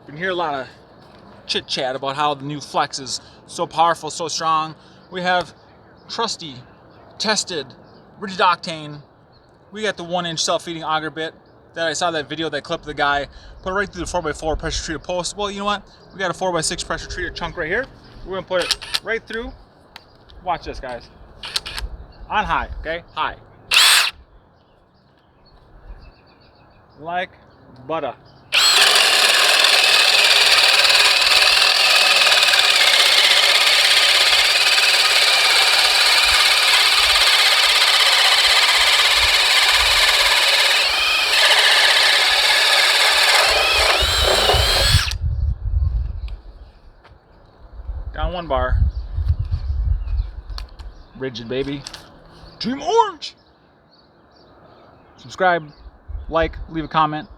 Been hearing a lot of chit chat about how the new flex is so powerful, so strong. We have trusty, tested, Ridgid Octane. We got the 1-inch self-feeding auger bit that I saw that video, that clip of the guy put it right through the 4x4 pressure treated post. Well, you know what? We got a 4x6 pressure treated chunk right here. We're gonna put it right through. Watch this, guys. On high, okay? High. Like butter. Down 1 bar. Ridgid, baby. Team Orange! Subscribe, like, leave a comment.